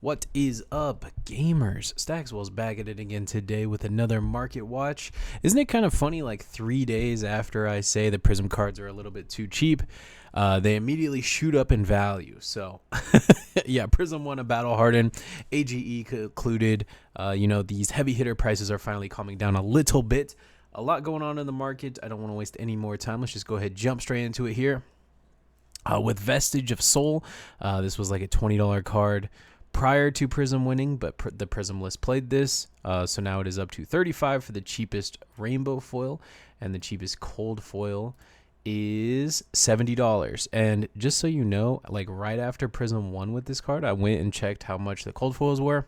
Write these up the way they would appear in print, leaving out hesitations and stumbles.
What is up, gamers? Staxwell's back at it again today with another market watch. Isn't it kind of funny, like 3 days after I say the Prism cards are a little bit too cheap, they immediately shoot up in value. So, yeah, Prism won a battle hardened, AGE concluded. These heavy hitter prices are finally calming down a little bit. A lot going on in the market. I don't want to waste any more time. Let's just go ahead, jump straight into it here. With Vestige of Soul, this was like a $20 card prior to Prism winning, but the Prism list played this, so now it is up to $35 for the cheapest rainbow foil, and the cheapest cold foil is $70. And just so you know, like right after Prism won with this card, I went and checked how much the cold foils were.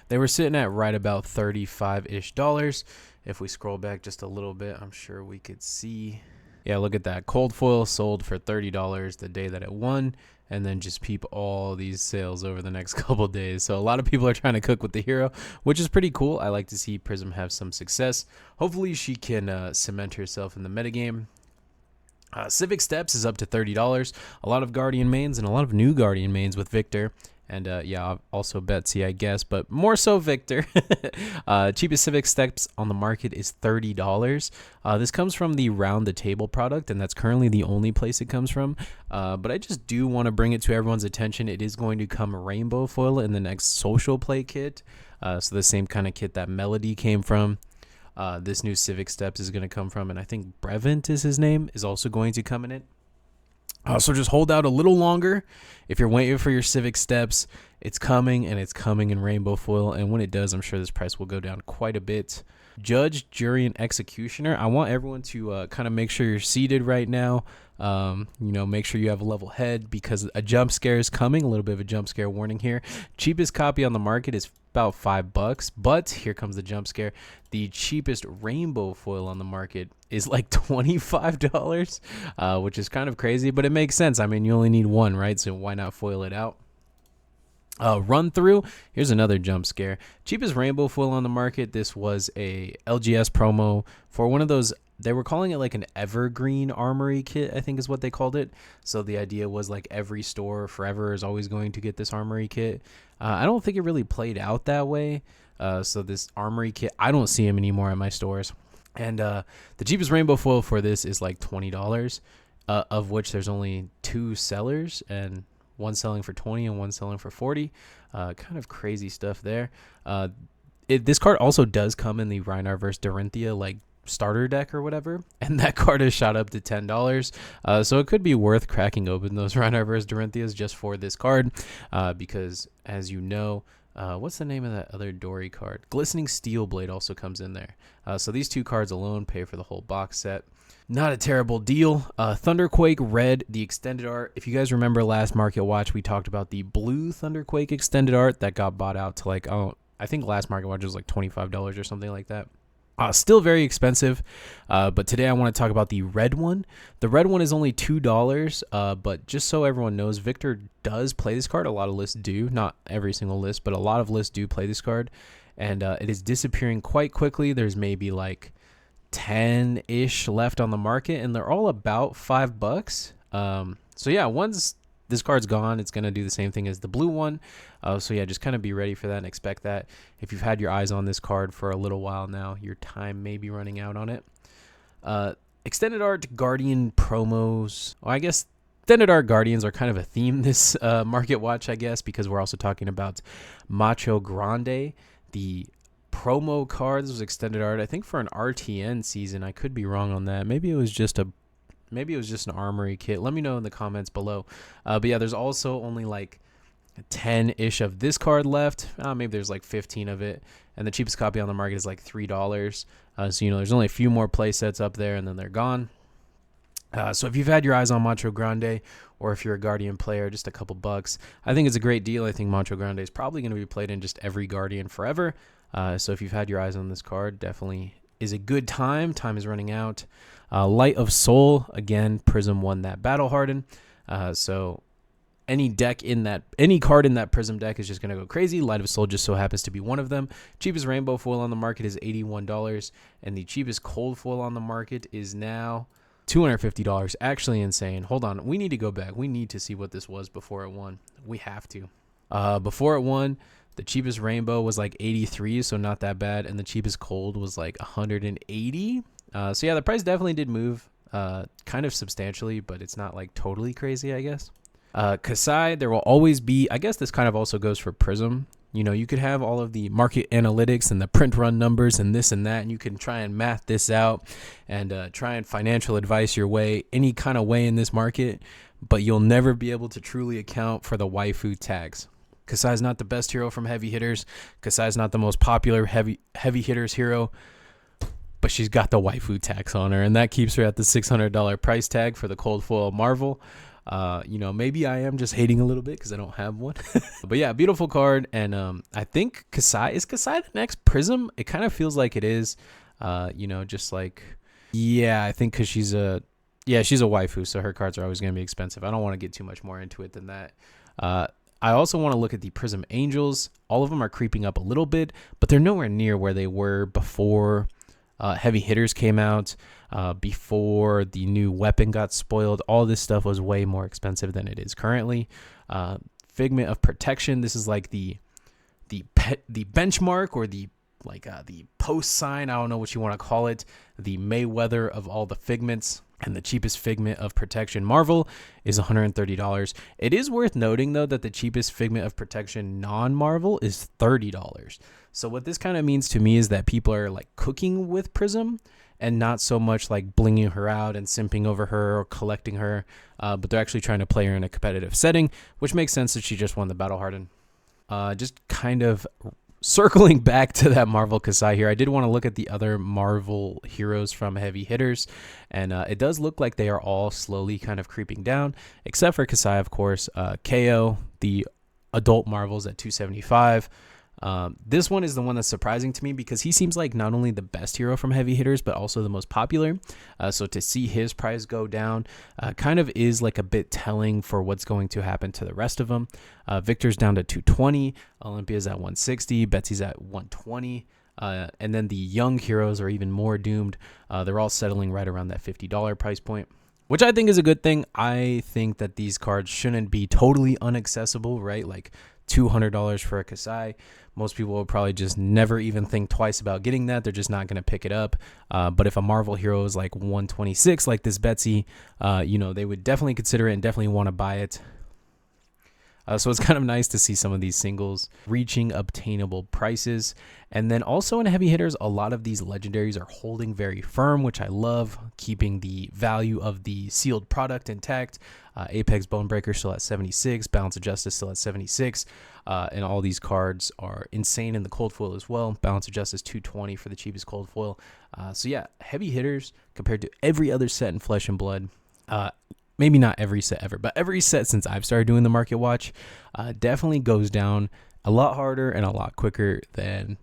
They were sitting at right about $35-ish. If we scroll back just a little bit, I'm sure we could see. Yeah, look at that. Cold foil sold for $30 the day that it won, and then just peep all these sales over the next couple days. So a lot of people are trying to cook with the hero, which is pretty cool. I like to see Prism have some success. Hopefully she can cement herself in the metagame. Civic Steps is up to $30. A lot of Guardian mains and a lot of new Guardian mains with Victor. And yeah, also Betsy, I guess, but more so Victor. Cheapest Civic Steps on the market is $30. This comes from the Round the Table product, and that's currently the only place it comes from. But I just do want to bring it to everyone's attention. It is going to come rainbow foil in the next social play kit. So the same kind of kit that Melody came from. This new Civic Steps is going to come from, and I think Brevant is his name, is also going to come in it. So just hold out a little longer. If you're waiting for your Civic Steps, it's coming, and it's coming in rainbow foil. And when it does, I'm sure this price will go down quite a bit. Judge, Jury, and Executioner. I want everyone to kind of make sure you're seated right now. Make sure you have a level head because a jump scare is coming. A little bit of a jump scare warning here. Cheapest copy on the market is about $5, but here comes the jump scare. The cheapest rainbow foil on the market is like $25, which is kind of crazy, but it makes sense. I mean, you only need one, right? So why not foil it out? Run through. Here's another jump scare. Cheapest rainbow foil on the market. This was a LGS promo for one of those. They were calling it like an evergreen armory kit, I think is what they called it. So the idea was like every store forever is always going to get this armory kit. I don't think it really played out that way. So this armory kit, I don't see them anymore at my stores. And the cheapest rainbow foil for this is like $20, of which there's only 2 sellers, and one selling for 20 and one selling for 40. Kind of crazy stuff there. This card also does come in the Rhinar vs. Dorinthia like starter deck or whatever, and that card has shot up to $10. So it could be worth cracking open those Rhinar vs. Dorinthias just for this card, because as you know, what's the name of that other Dory card? Glistening Steel Blade also comes in there. So these 2 cards alone pay for the whole box set. Not a terrible deal. Thunderquake Red, the extended art. If you guys remember last Market Watch, we talked about the blue Thunderquake extended art that got bought out to like, I think last Market Watch was like $25 or something like that. Still very expensive, but today I want to talk about the red one. The red one is only $2, but just so everyone knows, Victor does play this card. A lot of lists do. Not every single list, but a lot of lists do play this card, and it is disappearing quite quickly. There's maybe like 10-ish left on the market, and they're all about $5. So yeah, once this card's gone, it's going to do the same thing as the blue one. So yeah, just kind of be ready for that and expect that. If you've had your eyes on this card for a little while now, your time may be running out on it. Extended art Guardian promos. Well, I guess extended art Guardians are kind of a theme this market watch, I guess, because we're also talking about Macho Grande, the promo card. This was extended art, I think, for an RTN season. I could be wrong on that. Maybe it was just an armory kit. Let me know in the comments below. But yeah, there's also only like 10-ish of this card left. Maybe there's like 15 of it. And the cheapest copy on the market is like $3. So, there's only a few more play sets up there, and then they're gone. So if you've had your eyes on Macho Grande, or if you're a Guardian player, just a couple bucks, I think it's a great deal. I think Macho Grande is probably going to be played in just every Guardian forever. So if you've had your eyes on this card, definitely is a good time. Time is running out. Light of Soul, again, Prism won that battle harden. So any card in that Prism deck is just going to go crazy. Light of Soul just so happens to be one of them. Cheapest rainbow foil on the market is $81, and the cheapest cold foil on the market is now $250. Actually insane. Hold on, we need to go back. We need to see what this was before it won. We have to. Before it won, the cheapest rainbow was like 83, so not that bad, and the cheapest cold was like 180. So yeah, the price definitely did move kind of substantially, but it's not like totally crazy, I guess. Kasai, there will always be, I guess this kind of also goes for Prism. You know, you could have all of the market analytics and the print run numbers and this and that, and you can try and math this out and try and financial advice your way any kind of way in this market, but you'll never be able to truly account for the waifu tags. Kasai's not the best hero from heavy hitters. Kasai's not the most popular heavy hitters hero, but she's got the waifu tax on her, and that keeps her at the $600 price tag for the cold foil Marvel. You know, maybe I am just hating a little bit because I don't have one. But yeah, beautiful card. And I think Kasai the next Prism? It kind of feels like it is. You know, just like, yeah, I think because she's a waifu, so her cards are always going to be expensive. I don't want to get too much more into it than that. I also want to look at the Prism Angels. All of them are creeping up a little bit, but they're nowhere near where they were before heavy hitters came out, before the new weapon got spoiled. All this stuff was way more expensive than it is currently. Figment of Protection. This is like the benchmark, or the post sign. I don't know what you want to call it. The Mayweather of all the figments. And the cheapest Figment of Protection Marvel is $130. It is worth noting, though, that the cheapest Figment of Protection non-Marvel is $30. So what this kind of means to me is that people are like cooking with Prism and not so much like blinging her out and simping over her or collecting her, but they're actually trying to play her in a competitive setting, which makes sense that she just won the Battle Hardened. Just kind of circling back to that Marvel Kasai here, I did want to look at the other Marvel heroes from heavy hitters, and it does look like they are all slowly kind of creeping down, except for Kasai, of course. KO, the adult Marvels at $275. This one is the one that's surprising to me because he seems like not only the best hero from heavy hitters, but also the most popular. So to see his price go down kind of is like a bit telling for what's going to happen to the rest of them. Victor's down to 220, Olympia's at 160, Betsy's at 120. And then the young heroes are even more doomed. They're all settling right around that $50 price point, which I think is a good thing. I think that these cards shouldn't be totally inaccessible, right? Like $200 for a Kasai. Most people will probably just never even think twice about getting that. They're just not going to pick it up. But if a Marvel hero is like 126, like this Betsy, you know, they would definitely consider it and definitely want to buy it. So it's kind of nice to see some of these singles reaching obtainable prices. And then also in heavy hitters, a lot of these legendaries are holding very firm, which I love, keeping the value of the sealed product intact. Apex Bonebreaker still at 76, Balance of Justice still at 76, and all these cards are insane in the cold foil as well. Balance of Justice 220 for the cheapest cold foil. So yeah, heavy hitters compared to every other set in Flesh and Blood. Maybe not every set ever, but every set since I've started doing the market watch definitely goes down a lot harder and a lot quicker than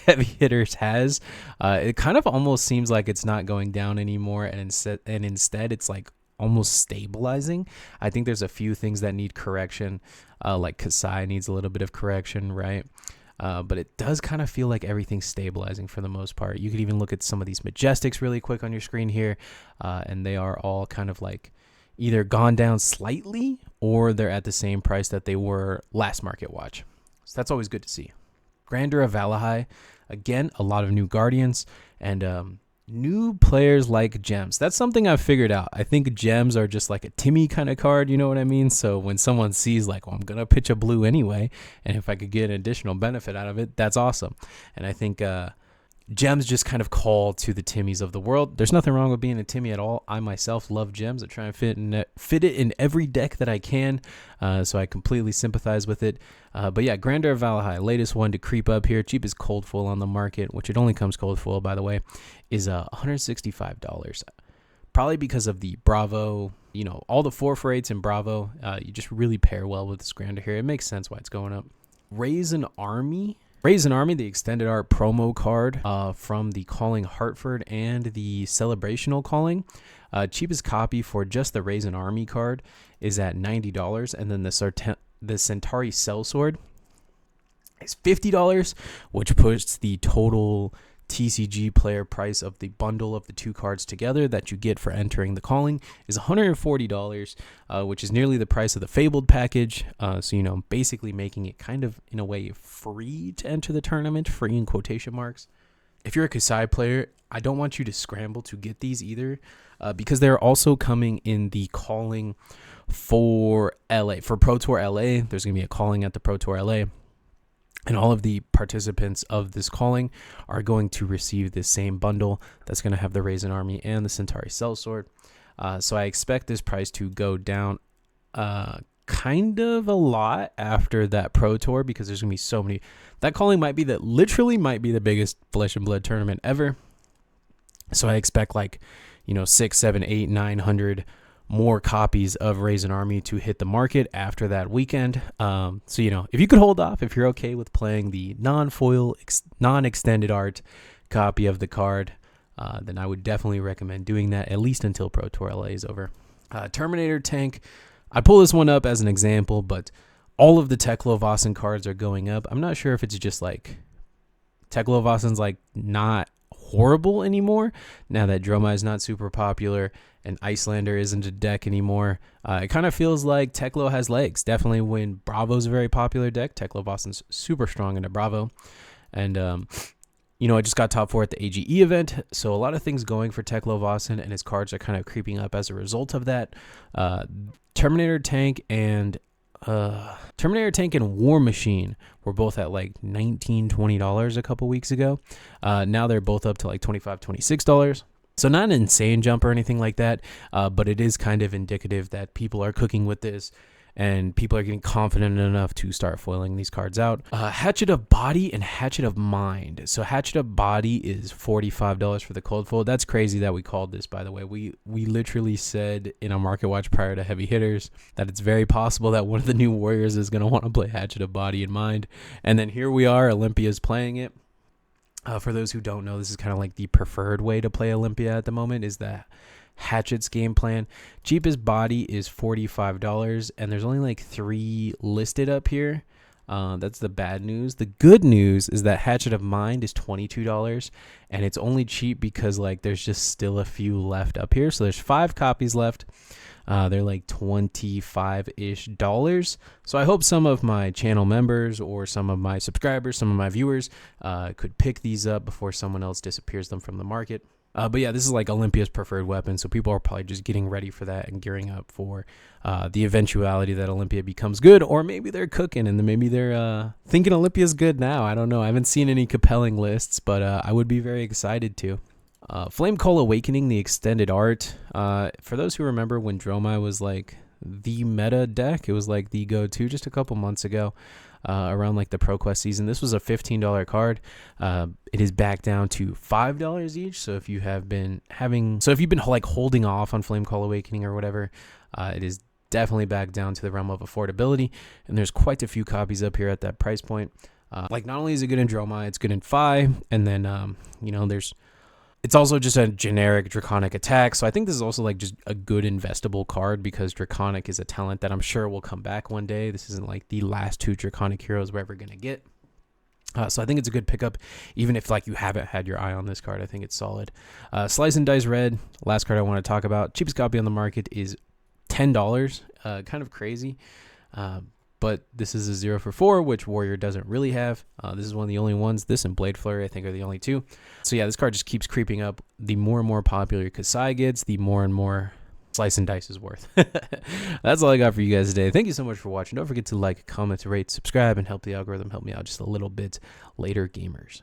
heavy hitters has. It kind of almost seems like it's not going down anymore, and instead it's like almost stabilizing. I think there's a few things that need correction, like Kasai needs a little bit of correction, right? But it does kind of feel like everything's stabilizing for the most part. You could even look at some of these Majestics really quick on your screen here, and they are all kind of like either gone down slightly or they're at the same price that they were last market watch. So that's always good to see. Grandeur of Valahai, again, a lot of new Guardians and new players like Gems. That's something I've figured out. I think Gems are just like a Timmy kind of card, you know what I mean? So when someone sees like, well, I'm going to pitch a blue anyway, and if I could get an additional benefit out of it, that's awesome. And I think Gems just kind of call to the Timmys of the world. There's nothing wrong with being a Timmy at all. I myself love Gems. I try and fit it in every deck that I can, so I completely sympathize with it. But yeah, Grandeur of Valahai, latest one to creep up here. Cheapest cold foil on the market, which it only comes cold foil, by the way, is $165. Probably because of the Bravo, you know, all the 4-for-8s in Bravo. You just really pair well with this Grandeur here. It makes sense why it's going up. Raise an Army, the extended art promo card from the Calling Hartford and the Celebrational Calling. Cheapest copy for just the Raise an Army card is at $90, and then the Centauri Sellsword is $50, which puts the total TCG player price of the bundle of the 2 cards together that you get for entering the calling is $140, which is nearly the price of the Fabled package. So, you know, basically making it kind of, in a way, free to enter the tournament, free in quotation marks. If you're a Kasai player, I don't want you to scramble to get these either, because they're also coming in the calling for LA. For Pro Tour LA, there's going to be a calling at the Pro Tour LA. And all of the participants of this calling are going to receive this same bundle that's going to have the Raisin Army and the Centauri Sellsword. So I expect this price to go down kind of a lot after that Pro Tour, because there's going to be so many. That calling literally might be the biggest Flesh and Blood tournament ever. So I expect 6, 7, 8, 900 more copies of Raisin Army to hit the market after that weekend. So, you know, if you could hold off, if you're okay with playing the non-foil, non-extended art copy of the card, then I would definitely recommend doing that, at least until Pro Tour LA is over. Terminator Tank, I pull this one up as an example, but all of the Teklo Vossen cards are going up. I'm not sure if it's just Teklo Vossen's not horrible anymore now that Dromai is not super popular and Icelander isn't a deck anymore. It kind of feels like Teklo has legs. Definitely when Bravo's a very popular deck, Teklo Vossen's super strong into Bravo. And you know, I just got top 4 at the AGE event, so a lot of things going for Teklo Vossen, and his cards are kind of creeping up as a result of that. Terminator Tank and War Machine were both at $19, $20 a couple weeks ago. Now they're both up to $25, $26. So not an insane jump or anything like that, but it is kind of indicative that people are cooking with this and people are getting confident enough to start foiling these cards out. Hatchet of Body and Hatchet of Mind. So Hatchet of Body is $45 for the cold foil. That's crazy that we called this, by the way. We literally said in our market watch prior to Heavy Hitters that it's very possible that one of the new Warriors is going to want to play Hatchet of Body and Mind. And then here we are, Olympia's playing it. For those who don't know, this is kind of the preferred way to play Olympia at the moment, is that Hatchet's game plan. Cheapest body is $45, and there's only 3 listed up here. That's the bad news. The good news is that Hatchet of Mind is $22, and it's only cheap because there's just still a few left up here. So there's 5 copies left. They're $25-ish. So I hope some of my channel members or some of my subscribers, some of my viewers could pick these up before someone else disappears them from the market. But yeah, this is Olympia's preferred weapon, so people are probably just getting ready for that and gearing up for the eventuality that Olympia becomes good, or maybe they're cooking and maybe they're thinking Olympia's good now. I don't know. I haven't seen any compelling lists, but I would be very excited to. Flame Call Awakening, the extended art. For those who remember when Dromai was the meta deck, it was the go-to just a couple months ago. Around the ProQuest season. This was a $15 card. It is back down to $5 each. So if you have been holding off on Flame Call Awakening or whatever, it is definitely back down to the realm of affordability. And there's quite a few copies up here at that price point. Not only is it good in Dromai, it's good in Phi, and then it's also just a generic Draconic attack. So I think this is also just a good investable card, because Draconic is a talent that I'm sure will come back one day. This isn't the last 2 Draconic heroes we're ever going to get. So I think it's a good pickup, even if you haven't had your eye on this card. I think it's solid. Slice and Dice Red, last card I want to talk about. Cheapest copy on the market is $10. Kind of crazy. But this is a 0 for 4, which Warrior doesn't really have. This is one of the only ones. This and Blade Flurry, I think, are the only 2. So yeah, this card just keeps creeping up. The more and more popular Kasai gets, the more and more Slice and Dice is worth. That's all I got for you guys today. Thank you so much for watching. Don't forget to comment, rate, subscribe, and help the algorithm help me out just a little bit later, gamers.